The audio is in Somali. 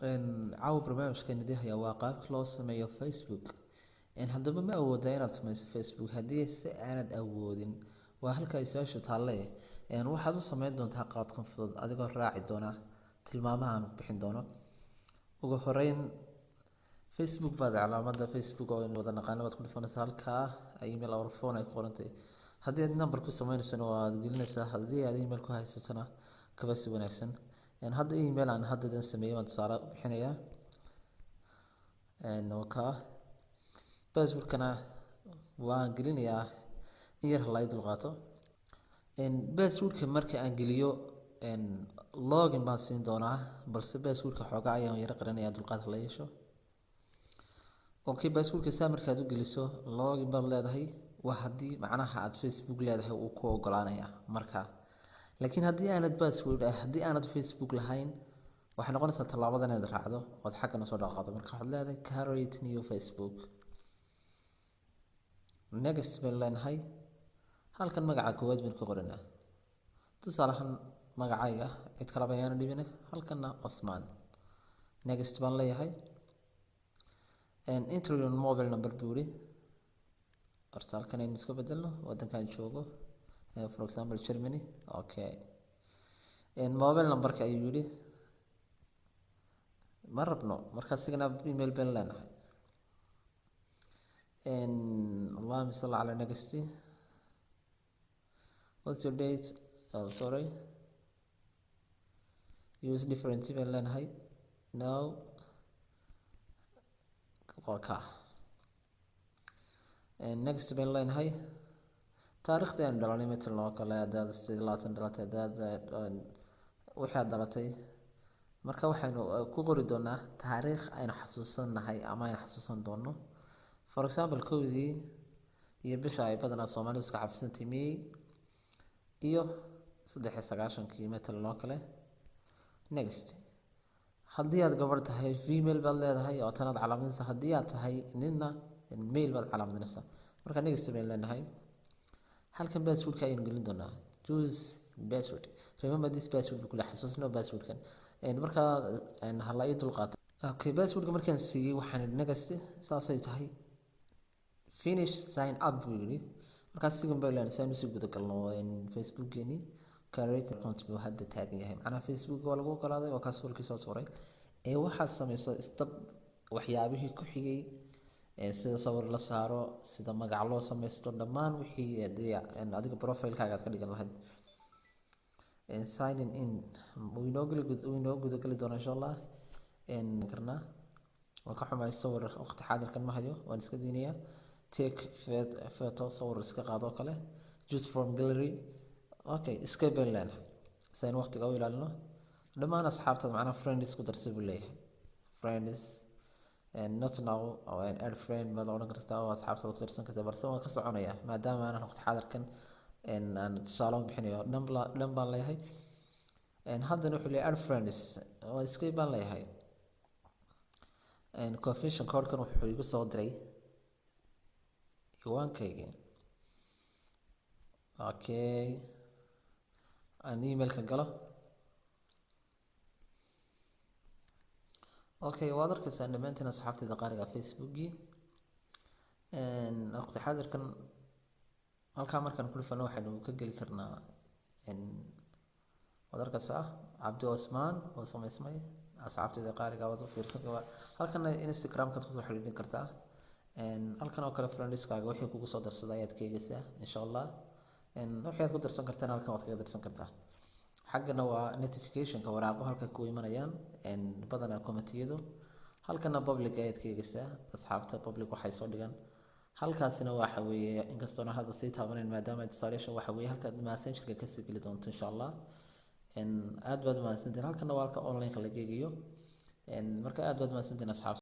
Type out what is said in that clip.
caawa barnaamijkeena dihaya waa qaabka loo sameeyo Facebook. Haddaba ma awooda inaad sameyso Facebook haddii si aanad awoodin waa halka ay su'aashu taalle. Waxaad u sameyn doontaa qaabkan fudud adigoo raaci doona tilmaamaha aan bixin doono. Ugu horeyn Facebook baad calaamadda Facebook oo in wada naqaan baad ku dhufanaysaa halkaa email or phone ay ku qorantay. Haddii aad number ku sameynayso waad gelinaysaa, haddii aad email ku haysatana kaba si wanaagsan. Hadda email aan hadda sameeyay waan tusaale bixinayaa. Password-kana waan gelinayaa in yar la dulqaato. Password-ka marka aan geliyo login baan siin doonaa, balse password-ka xoogaa ayaan yara qarinayaa dulqaad la yeesho. Password-ka saa markaad u geliso login baad leedahay, waa haddii macnaha aad Facebook leedahay uu ku oggolaanayaa markaa. Laakiin haddii aanad Facebook lahayn waxay noqonaysaa talaabadan inaad raacdo ood xaggana soo dhaqaaqdo. Marka waxaad leedahay create new Facebook. Next baan leenahay. Halkan magaca koowaad baan ku qoranaa. Tusaale ahaan magacayga cid kale bayaan dhibine, halkanna Osman. Next baan leeyahay. Enter your mobile number buuri. Horta halkan aynu iska bedelno waddankan joogo. For example Germany. Mobile number-ka ayuu yidhi ma rabno markaa sigana email baan leenahay. Allahumma salli ala next. What's your date? Sorry. Use different baan leenahay. No. Next baan leenahay. taariikhda aan dhalanay metel loo kale hadaad 27 dhalatay hadaad wixii aad dhalatay marka waxaynu ku qori doonaa taariikh aynu xasuusanahay ama aynu xasuusan doono. For example koodii iyo bisha ay badanaa Soomaalidu iska xafisantay May iyo 93 metel loo kale. Next. haddii aad gabar tahay female baad leedahay oo tanaad calaamadinaysa, haddii aad tahay ninna male baad calaamadinaysaa. marka next baan leenahay. halkan password-ka ayaan gelin doonaa. Choose password. Remember this password kula xasuusno password-kan. Marka hala ii dulqaato. Password-ka markaan siiyay waxaan next saasay tahay. Finish sign up buu yiri. Markaas sigan baan leenahay saynu si guud galno Facebook-geeni create account buu hadda taagan yahay. Macnaha Facebook waa lagu qalaaday oo kaas warkiisa soo saaray. Waxaad sameysay step waxyaabihii ku xigay sida sawir la saaro, sida magac loo sameysto, dhammaan wixii adiga profile-kaaga ka dhigan lahayd. Sign in we know guda gali doona insha Allah. karna ka xumay sawir waqti xaadirkan ma hayo waan iska diinayaa. Take photo sawir iska qaado kale. Choose from gallery. iska beelan sayn waqtiga u ilaalino. dhammaan asxaabtada macnaha friends ku darsi buu leeyahay. Friends not now and add friend baad oran kartaa oo asxaabtada ku tirsan kartaa, balse waan ka soconayaa maadaama aan waqti xaadirkan aan tusaale bixinayo dhan baan leeyahay. haddana wuxuu leeyahay add friends oo iska baan leeyahay. confirmation code-kan wuxuu igu soo diray ciwaankayga. aan email-ka galo. waad arkaysaa dhammaantiin asxaabtayda qaaliga Facebook-gii. waqti xaadirkan halkaa markaan ku dhufano waxaynu ka geli karnaa waad arkaysaa Cabdi Osman oo sameysmay asxaabtayda qaaliga wada fiirsan halkan Instagram-ka ku soo xiriirin kartaa. halkan oo kale friends-kaaga wixii kugu soo darsaday ayaad ka eegaysaa insha Allah. waxaad ku darsan kartaan halkan waad kaga darsan kartaa. xaggana waa notification-ka waraaqo halka ku imanayaan badanaa comment-yadu. halkana public ayaad ka eegaysaa asxaabta public waxay soo dhigan. halkaasina waxa weeye inkastoo aan hadda sii taabanayn maadaama installation waxa weeye halka messenger-ka ka sii geli doonto insha Allah. aad baad mahadsantiin. halkana waa halka online-ka la geeyo. marka aad baad mahadsantiin asxaabta.